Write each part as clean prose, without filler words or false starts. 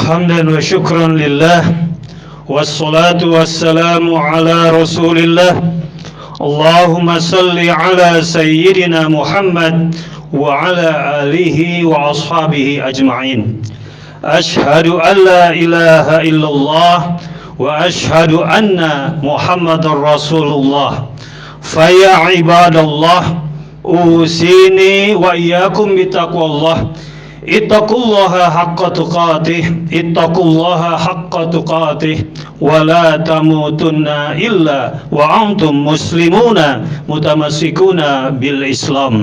حمدا وشكرا لله والصلاة والسلام على رسول الله اللهم صل على سيدنا محمد وعلى آله وأصحابه أجمعين أشهد أن لا إله إلا الله وأشهد أن محمد رسول الله فيا عباد الله أوصيني وإياكم بتقوى الله اتقوا الله حق تقاته اتقوا الله حق تقاته ولا تموتن إلا وأنتم مسلمون متمسكون بالإسلام.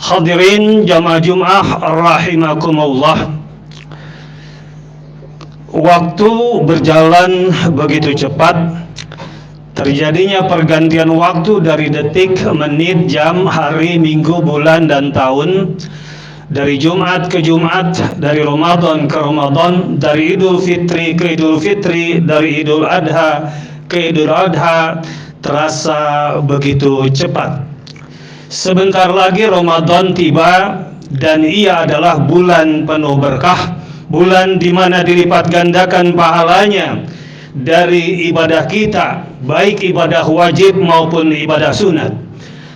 Hadirin jamaah Jumat rahimakumullah. Waktu berjalan begitu cepat. Terjadinya pergantian waktu dari detik, menit, jam, hari, minggu, bulan, dan tahun. Dari Jumat ke Jumat, dari Ramadan ke Ramadan, dari Idul Fitri ke Idul Fitri, dari Idul Adha ke Idul Adha, terasa begitu cepat. Sebentar lagi Ramadan tiba dan ia adalah bulan penuh berkah, bulan di mana dilipat gandakan pahalanya dari ibadah kita, baik ibadah wajib maupun ibadah sunat.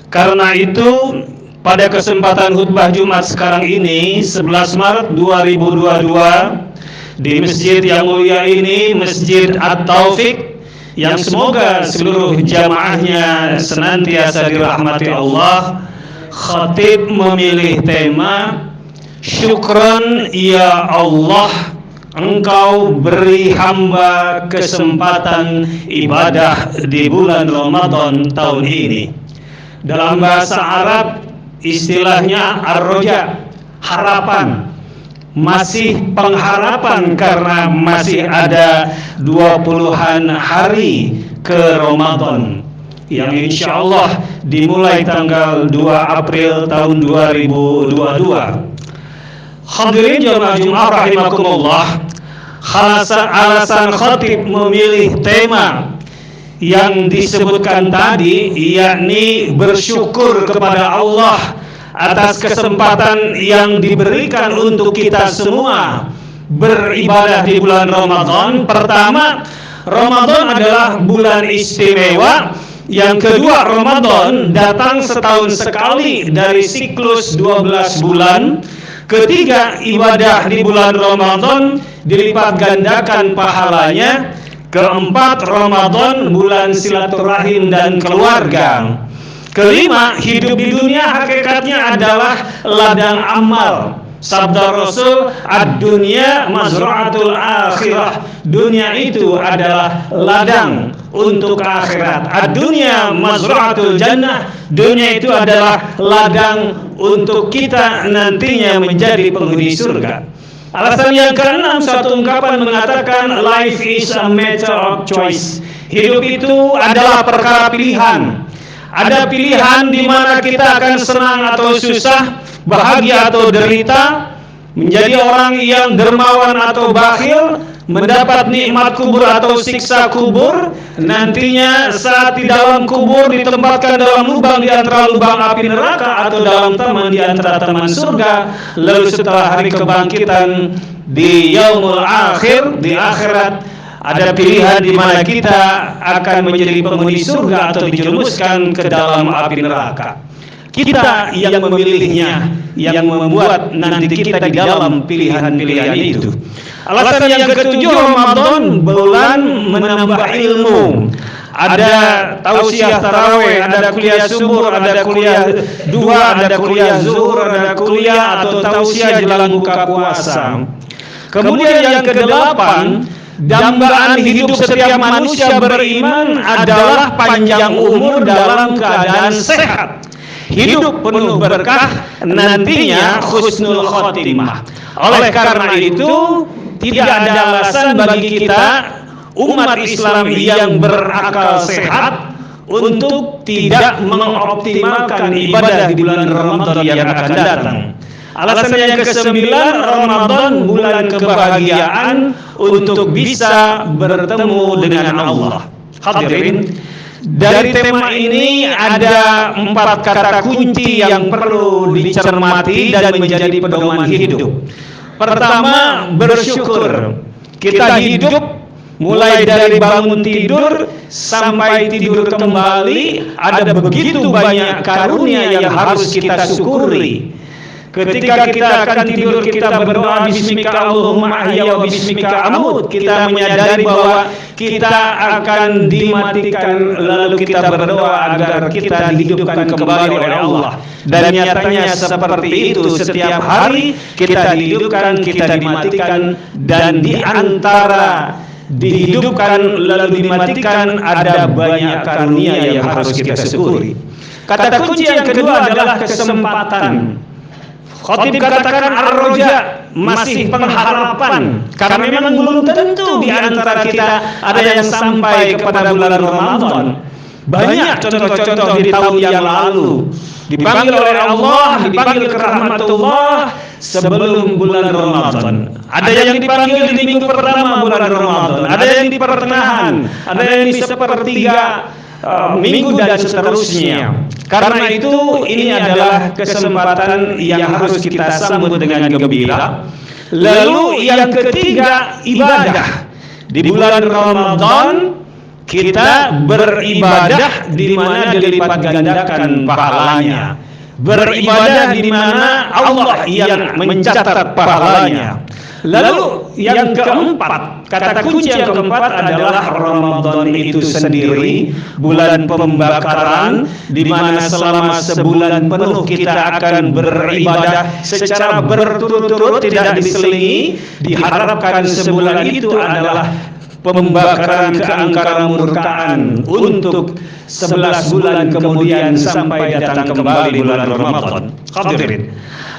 Karena itu pada kesempatan khutbah Jumat sekarang ini 11 Maret 2022 di masjid yang mulia ini, Masjid At-Taufik, yang semoga seluruh jamaahnya senantiasa dirahmati Allah, khatib memilih tema Syukran ya Allah, Engkau beri hamba kesempatan ibadah di bulan Ramadan tahun ini. Dalam bahasa Arab istilahnya ar-roja, harapan, masih pengharapan karena masih ada 20-an hari ke Ramadan yang insya Allah dimulai tanggal 2 April tahun 2022. Hadirin jamaah Jumat rahimakumullah, alasan khatib memilih tema yang disebutkan tadi, yakni bersyukur kepada Allah atas kesempatan yang diberikan untuk kita semua beribadah di bulan Ramadan. Pertama, Ramadan adalah bulan istimewa. Yang kedua, Ramadan datang setahun sekali dari siklus 12 bulan. Ketiga, ibadah di bulan Ramadan dilipat gandakan pahalanya. Keempat, Ramadan bulan silaturahim dan keluarga. Kelima, hidup di dunia hakikatnya adalah ladang amal. Sabda Rasul, ad-dunya mazra'atul akhirah. Dunia itu adalah ladang untuk akhirat. Ad-dunya mazra'atul jannah. Dunia itu adalah ladang untuk kita nantinya menjadi penghuni surga. Alasan yang keenam, satu ungkapan mengatakan life is a matter of choice. Hidup itu adalah perkara pilihan. Ada pilihan di mana kita akan senang atau susah, bahagia atau derita, menjadi orang yang dermawan atau bakhil, mendapat nikmat kubur atau siksa kubur. Nantinya saat di dalam kubur ditempatkan dalam lubang di antara lubang api neraka atau dalam taman di antara taman surga. Lalu setelah hari kebangkitan di yaumul akhir, di akhirat, ada pilihan di mana kita akan menjadi penghuni surga atau dijerumuskan ke dalam api neraka. Kita yang memilihnya, yang membuat nanti kita di dalam pilihan-pilihan itu. Alasan yang ketujuh, Ramadan bulan menambah ilmu. Ada tausiah tarawih, ada kuliah subuh, ada kuliah dua, ada kuliah zuhur, ada kuliah atau tausiah jelang buka puasa. Kemudian yang kedelapan, dambaan hidup setiap manusia beriman adalah panjang umur dalam keadaan sehat, hidup penuh berkah, nantinya husnul khotimah. Oleh karena itu, tidak ada alasan bagi kita umat Islam yang berakal sehat untuk tidak mengoptimalkan ibadah di bulan Ramadan yang akan datang. Alasan yang ke-9, Ramadan bulan kebahagiaan untuk bisa bertemu dengan Allah. Hadirin, dari tema ini ada 4 kata kunci yang perlu dicermati dan menjadi pedoman hidup. Pertama, bersyukur. Kita hidup mulai dari bangun tidur sampai tidur kembali, ada begitu banyak karunia yang harus kita syukuri. Ketika kita akan tidur, kita berdoa bismika Allahumma ahya wa bismika amut. Kita menyadari bahwa kita akan dimatikan, lalu kita berdoa agar kita dihidupkan kembali oleh Allah. Dan nyatanya seperti itu, setiap hari kita dihidupkan, kita dimatikan, dan di antara dihidupkan lalu dimatikan ada banyak karunia yang harus kita syukuri. Kata kunci yang kedua adalah kesempatan. Khatib katakan ar-roja, masih pengharapan, karena memang belum tentu di antara kita ada yang sampai kepada bulan Ramadan. Banyak contoh-contoh di tahun yang lalu dipanggil oleh Allah, dipanggil ke rahmatullah sebelum bulan Ramadan. Ada yang dipanggil di minggu pertama bulan Ramadan, ada yang di pertengahan, ada yang di sepertiga minggu dan seterusnya. Karena itu ini adalah kesempatan yang harus kita sambut dengan gembira. Lalu yang ketiga, ibadah. Di bulan Ramadan kita beribadah di mana dilipat gandakan pahalanya. Beribadah di mana Allah yang mencatat pahalanya. Lalu yang keempat, kata kunci yang keempat adalah Ramadan itu sendiri, bulan pembakaran, di mana selama sebulan penuh kita akan beribadah secara berturut-turut, tidak diselingi. Diharapkan sebulan itu adalah pembakaran keangkara murkaan untuk 11 bulan kemudian sampai datang kembali bulan Ramadan. Hadirin,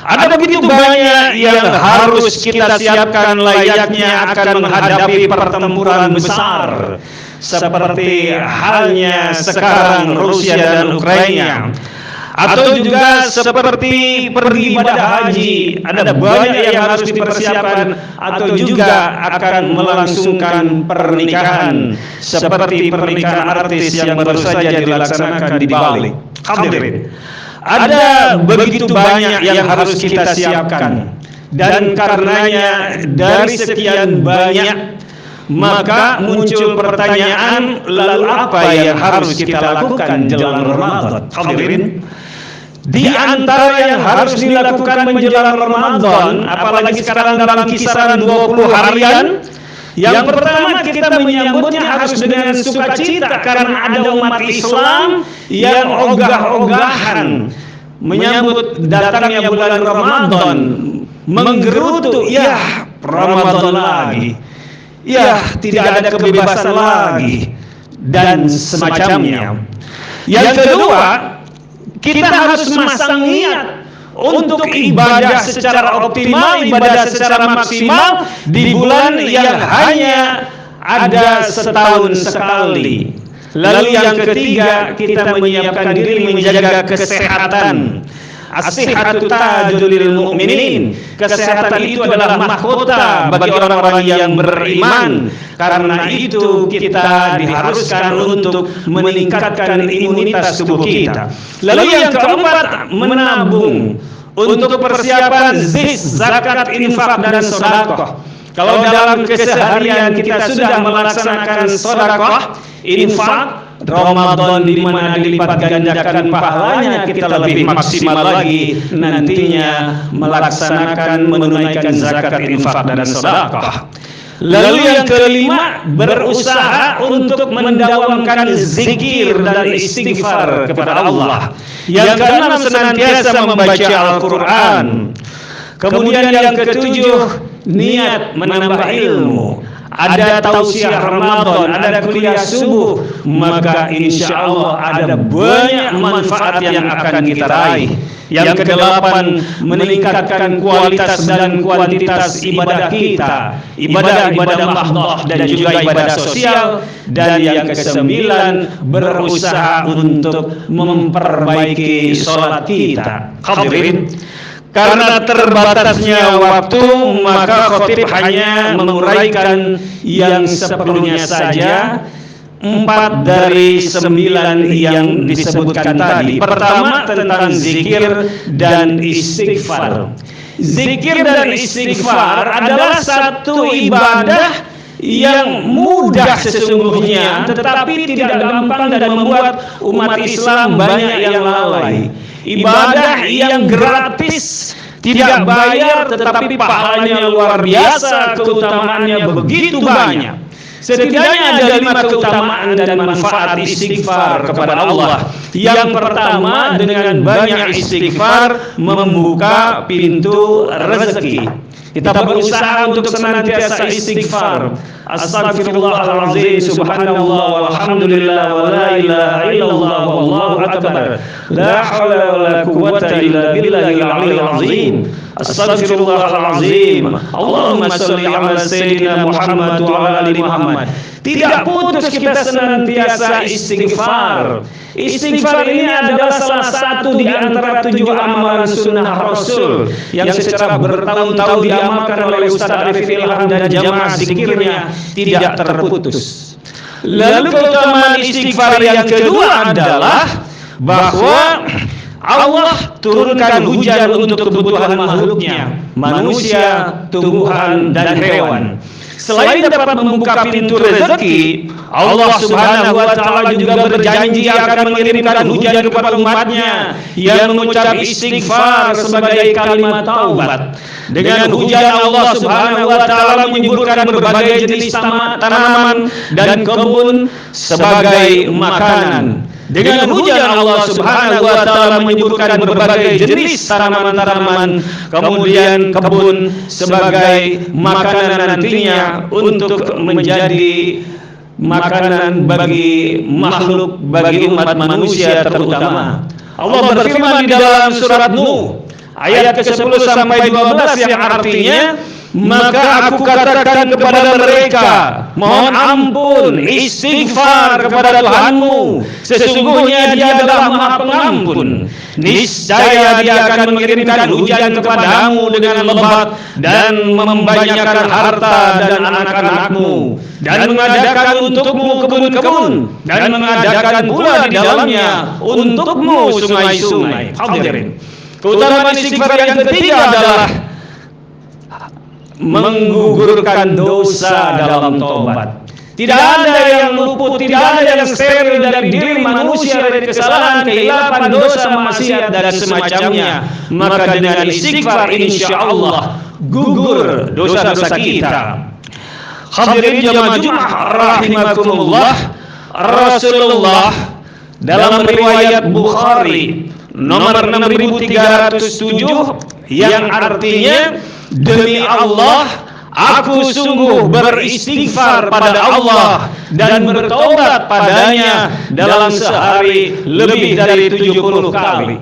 ada begitu banyak yang harus kita siapkan layaknya akan menghadapi pertempuran besar seperti halnya sekarang Rusia dan Ukraina, atau juga seperti pergi ibadah haji. Ada banyak yang harus dipersiapkan, atau juga akan melangsungkan pernikahan seperti pernikahan artis yang baru saja dilaksanakan di Bali. Hadirin, ada begitu banyak yang harus kita siapkan, dan karenanya dari sekian banyak maka muncul pertanyaan, lalu apa yang harus kita lakukan jelang Ramadan? Hadirin, di antara yang harus dilakukan menjelang Ramadan, apalagi sekarang dalam kisaran 20 harian, yang pertama kita menyambutnya harus dengan sukacita, karena ada umat Islam yang ogah-ogahan menyambut datangnya bulan Ramadan, menggerutu, ya Ramadan lagi, ya tidak ada kebebasan lagi, dan semacamnya. Yang kedua, kita harus masang niat untuk ibadah secara optimal, ibadah secara maksimal di bulan yang hanya ada setahun sekali. Lalu yang ketiga, kita menyiapkan diri menjaga kesehatan. As-sihhatu tajul lil mu'minin. Kesehatan itu adalah mahkota bagi orang-orang yang beriman. Karena itu kita diharuskan untuk meningkatkan imunitas tubuh kita. Lalu yang keempat, menabung untuk persiapan zakat, infak, dan sedekah. Kalau dalam keseharian kita sudah melaksanakan sedekah, infak, Ramadan di mana dilipat gandakan pahalanya, kita lebih maksimal lagi nantinya melaksanakan menunaikan zakat, infak, dan sedekah. Lalu yang kelima, berusaha untuk mendawamkan zikir dan istighfar kepada Allah. Yang keenam, senantiasa membaca Al-Quran. Kemudian yang ketujuh, niat menambah ilmu. Ada tausiah Ramadan, ada kuliah subuh, maka insya Allah ada banyak manfaat yang akan kita raih. Yang kedelapan, meningkatkan kualitas dan kuantitas ibadah kita, ibadah-ibadah mahdoh dan juga ibadah sosial. Dan yang kesembilan, berusaha untuk memperbaiki sholat kita. Hadirin, karena terbatasnya waktu, maka khatib hanya menguraikan yang seperlunya saja, 4 dari 9 yang disebutkan tadi. Pertama, tentang zikir dan istighfar. zikir dan istighfar adalah satu ibadah yang mudah sesungguhnya, tetapi tidak gampang dan membuat umat Islam banyak yang lalai. Ibadah yang gratis, tidak bayar, tetapi pahalanya luar biasa, keutamaannya begitu banyak. Setidaknya ada 5 keutamaan dan manfaat istighfar kepada Allah. Yang pertama, dengan banyak istighfar membuka pintu rezeki. Kita berusaha untuk senantiasa istighfar. Astaghfirullahalazim, subhanallah walhamdulillah wa la ilaha illallah wallahu akbar. La haula wa la quwwata illa billahil aliyil azim. Astaghfirullahalazim. Allahumma shalli ala sayyidina Muhammad wa ala ali Muhammad. Tidak putus kita senantiasa istighfar. Istighfar ini adalah salah satu di antara 7 amalan sunnah Rasul yang secara bertahun-tahun diamalkan oleh Ustaz Arif Ilham dan jamaah zikirnya tidak terputus. Lalu keutamaan istighfar yang kedua adalah bahwa Allah turunkan hujan untuk kebutuhan makhluknya, manusia, tumbuhan, dan hewan. Selain dapat membuka pintu rezeki, Allah Subhanahu wa Ta'ala juga berjanji akan mengirimkan hujan kepada umatnya yang mengucap istighfar sebagai kalimat taubat. Dengan hujan Allah Subhanahu wa Ta'ala menyuburkan berbagai jenis tanaman dan kebun sebagai makanan. Dengan hujan Allah Subhanahu wa Ta'ala menyuburkan berbagai jenis tanaman-tanaman, kemudian kebun sebagai makanan nantinya untuk menjadi makanan bagi makhluk, bagi umat manusia terutama. Allah berfirman di dalam surat Nuh ayat ke-10 sampai 12 yang artinya, maka aku katakan kepada mereka, mohon ampun, istighfar kepada Tuhanmu, sesungguhnya Dia adalah Maha Pengampun. Niscaya Dia akan mengirimkan hujan kepadamu dengan lebat dan membanyakkan harta dan anak-anakmu, dan mengadakan untukmu kebun-kebun, dan mengadakan pula di dalamnya untukmu sungai-sungai. Hadirin, keutamaan istighfar yang ketiga adalah menggugurkan dosa dalam tobat. Tidak ada yang luput, tidak ada yang steril dari diri manusia dari kesalahan, kehilapan, dosa, maksiat dan semacamnya. Maka dengan istighfar insyaallah gugur dosa-dosa kita. Hadirin jamaah Jumat rahimakumullah, Rasulullah dalam riwayat Bukhari nomor 6307 yang artinya, demi Allah, aku sungguh beristighfar pada Allah dan bertobat padanya dalam sehari lebih dari 70 kali.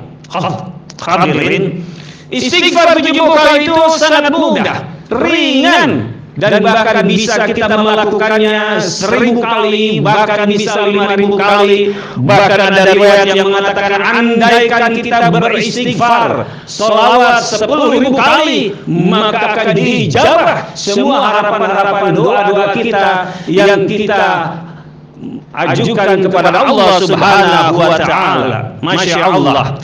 Hadirin, istighfar 70 kali itu sangat mudah, ringan, dan bahkan bisa kita melakukannya 1000 kali, bahkan bisa 5000 kali. Bahkan ada riwayat yang mengatakan andaikan kita beristighfar sholawat 10.000 kali, maka akan diijabah semua harapan-harapan doa-doa kita yang kita ajukan kepada Allah Subhanahu wa Ta'ala. Masya Allah.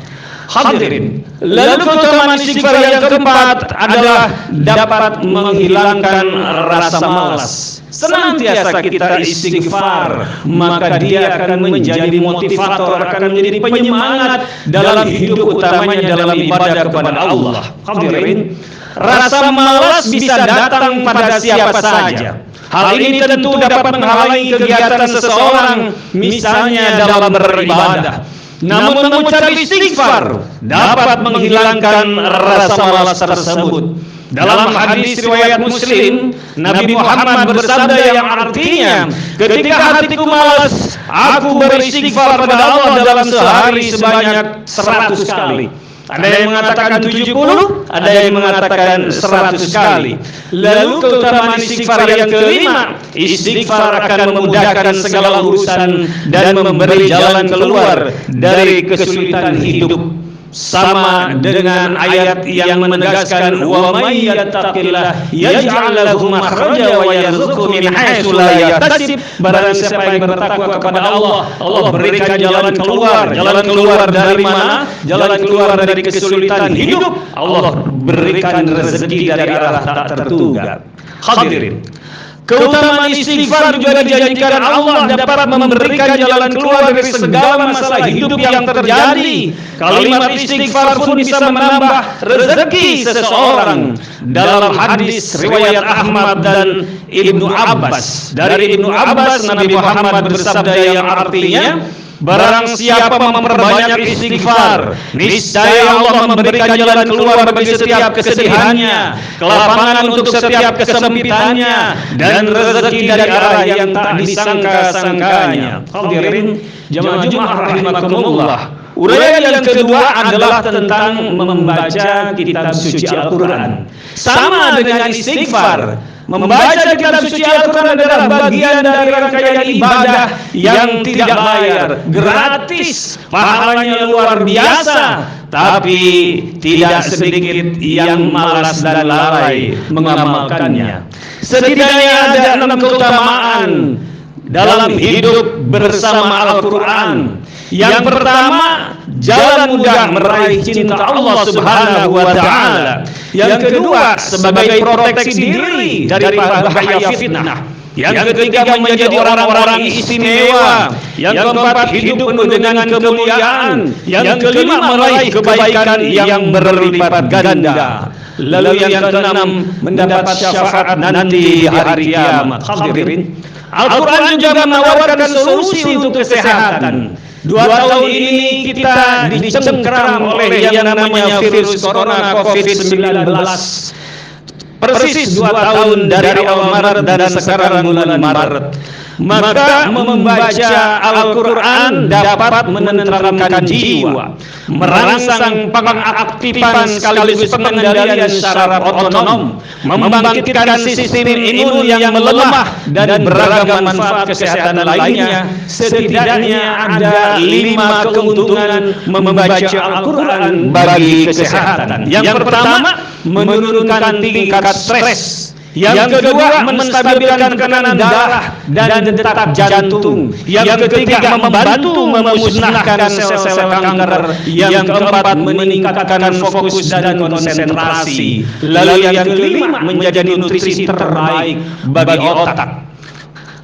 Hadirin, lalu keutamaan istighfar yang keempat adalah dapat menghilangkan rasa malas. Senantiasa kita istighfar, maka dia akan menjadi motivator, akan menjadi penyemangat dalam hidup, utamanya dalam ibadah kepada Allah. Hadirin, rasa malas bisa datang pada siapa saja. Hal ini tentu dapat menghalangi kegiatan seseorang, misalnya dalam beribadah. Namun mengucap istighfar dapat menghilangkan rasa malas tersebut. Dalam hadis riwayat Muslim, Nabi Muhammad bersabda yang artinya, ketika hatiku malas, aku beristighfar kepada Allah dalam sehari sebanyak 100 kali. Ada yang mengatakan 70, ada yang mengatakan 100 kali. Lalu keutamaan istighfar yang kelima, istighfar akan memudahkan segala urusan dan memberi jalan keluar dari kesulitan hidup. sama dengan ayat yang menegaskan wa may yattaqillah yaj'al lahu makhraja wa yarzuqhu min haitsu la yahtasib. Barang siapa yang bertakwa kepada Allah, Allah berikan jalan keluar dari mana? Jalan keluar dari kesulitan hidup. Allah berikan rezeki dari arah tak terduga. Hadirin, keutamaan istighfar juga dijanjikan Allah dapat memberikan jalan keluar dari segala masalah hidup yang terjadi. Kalimat istighfar pun bisa menambah rezeki seseorang. Dalam hadis riwayat Ahmad dan Ibnu Abbas, dari Ibnu Abbas Nabi Muhammad bersabda yang artinya, barang siapa memperbanyak istighfar, niscaya Allah memberikan jalan keluar bagi setiap kesedihannya, kelapangan untuk setiap kesempitannya, dan rezeki dari arah yang tak disangka-sangkanya. Hadirin jamaah Jumat rahimakumullah. Uraian yang kedua adalah tentang membaca kitab suci Al-Quran. Sama dengan istighfar, membaca kitab suci Al-Quran adalah bagian dari rangkaian ibadah yang tidak bayar, gratis, pahalanya luar biasa. Tapi tidak sedikit yang malas dan lalai mengamalkannya. Setidaknya ada 6 keutamaan dalam hidup bersama Al-Quran. Yang pertama, jalan mudah meraih cinta Allah Subhanahu wa Ta'ala. Yang kedua, sebagai proteksi diri dari bahaya fitnah. Yang ketiga, menjadi orang-orang istimewa. Yang keempat, hidup penuh dengan kemuliaan. Yang kelima, meraih kebaikan yang berlipat ganda. Lalu yang keenam, mendapat syafaat nanti di hari kiamat. Hadirin, Al-Quran juga menawarkan solusi untuk kesehatan. 2 tahun ini kita dicengkram oleh yang namanya virus corona COVID-19. Persis 2 tahun dari awal Maret dan sekarang bulan Maret. Maka membaca Al-Quran dapat menenteramkan jiwa, merangsang pengaktifan sekaligus pengendalian syaraf otonom, membangkitkan sistem imun yang melemah, dan beragam manfaat kesehatan lainnya. Setidaknya ada 5 keuntungan membaca Al-Quran bagi kesehatan. Yang pertama, menurunkan tingkat stres. Yang kedua, menstabilkan tekanan darah dan detak jantung. Yang ketiga, membantu memusnahkan sel-sel kanker. Yang keempat, meningkatkan fokus dan konsentrasi. Lalu yang kelima, menjadi nutrisi terbaik bagi otak.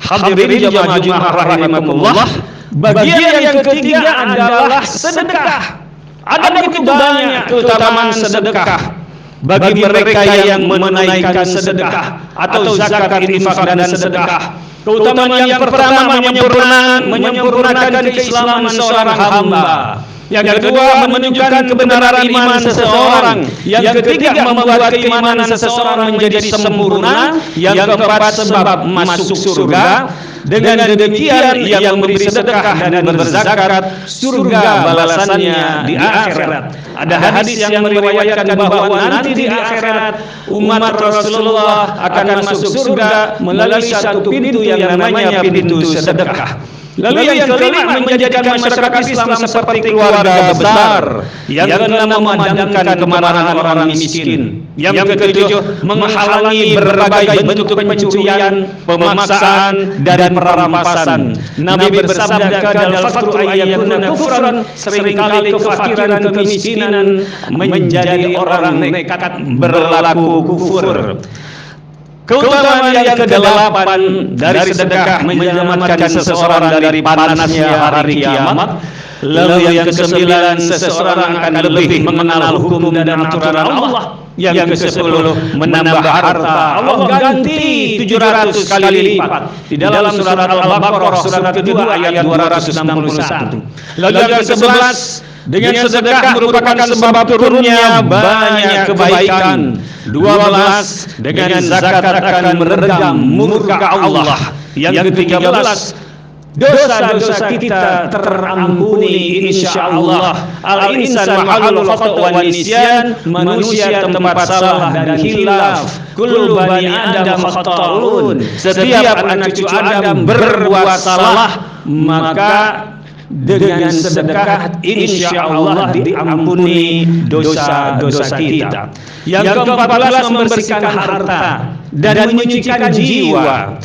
Hadirin jamaah Jumat rahimakumullah. Bagian yang ketiga adalah sedekah. Ada begitu banyak keutamaan sedekah bagi mereka yang menunaikan sedekah atau zakat, infak, dan sedekah. Keutamaan yang pertama, menyempurnakan keislaman seorang hamba. Yang kedua, menunjukkan kebenaran iman seseorang. Yang ketiga, membuat keimanan seseorang menjadi sempurna. Yang keempat, sebab masuk surga. Dengan demikian, yang memberi sedekah dan berzakat, surga balasannya di akhirat. Ada hadis yang meriwayatkan bahwa nanti di akhirat umat Rasulullah akan masuk surga melalui satu pintu yang namanya pintu sedekah. Lalu yang kelima, menjadikan masyarakat Islam seperti keluarga besar. Yang keenam, memadamkan kemarahan orang miskin. Yang ketujuh, menghalangi berbagai bentuk pencurian, pemaksaan, dan perampasan. Nabi bersabda, kadal fakru ayyakuna kufran, seringkali kefakiran, kemiskinan menjadi orang nekat berlaku kufur. Keutamaan yang ke-8 dari sedekah menyelamatkan seseorang dari panasnya hari kiamat. Lalu yang ke-9, seseorang akan lebih mengenal hukum dan aturan Allah. Yang ke-10, menambah harta. Allah ganti 700 kali lipat. Di dalam surat Al-Baqarah surat kedua ayat 261. Lalu yang ke-11, dengan sedekah merupakan sebab turunnya banyak kebaikan. 12, dengan zakat akan meredam murka Allah. Yang ke-13, dosa-dosa kita terampuni insyaallah. Al-insan mahalul khata' wan nisyan, manusia tempat salah dan khilaf. Kullu bani Adam khata'un. Setiap anak cucu Adam berbuat salah, maka dengan sedekah insya Allah diampuni dosa-dosa kita. Yang ke-14 membersihkan harta dan menyucikan jiwa.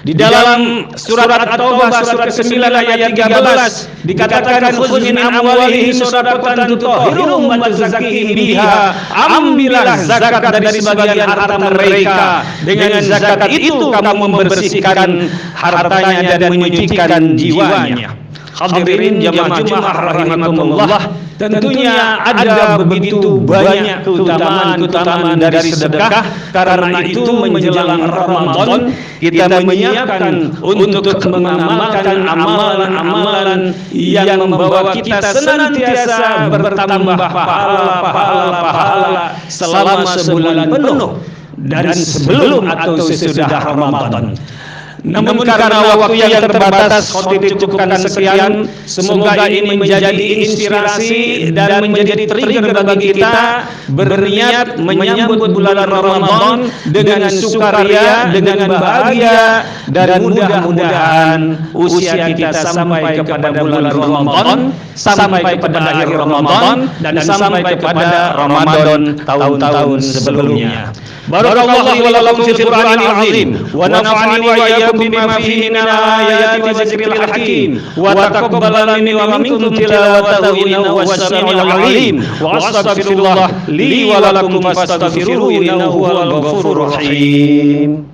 Di dalam surat At-Taubah surat ke-9 ayat 13 dikatakan khudz min amwalihim shadaqatan tutahhiruhum wa tuzakkihim biha. Ambillah zakat dari sebagian harta mereka, dengan zakat itu kamu membersihkan hartanya dan menyucikan jiwanya. Hadirin jamaah Jumat rahimakumullah, tentunya ada begitu banyak keutamaan dari sedekah. Karena itu menjelang Ramadan kita menyiapkan untuk mengamalkan amalan-amalan yang membawa kita senantiasa bertambah pahala selama sebulan penuh dan sebelum atau sesudah Ramadan. Namun karena waktu yang terbatas, khotib cukupkan sekian. Semoga ini menjadi inspirasi dan menjadi trigger bagi kita berniat menyambut bulan Ramadan dengan sukaria, dengan bahagia, dan mudah-mudahan usia kita sampai kepada bulan Ramadan, sampai kepada akhir Ramadan, dan sampai kepada Ramadan tahun-tahun sebelumnya. Barakallahu wa lakum fil Qur'anil azim wa nafa'ani wa iyyakum bima fihi min ayati wa dzikril hakim wa taqabbal minni wa minkum tilawatahu innahu was-sami'ul 'alim wa astaghfirullah li wa lakum fastaghfiruhu innahu huwal ghafurur rahim.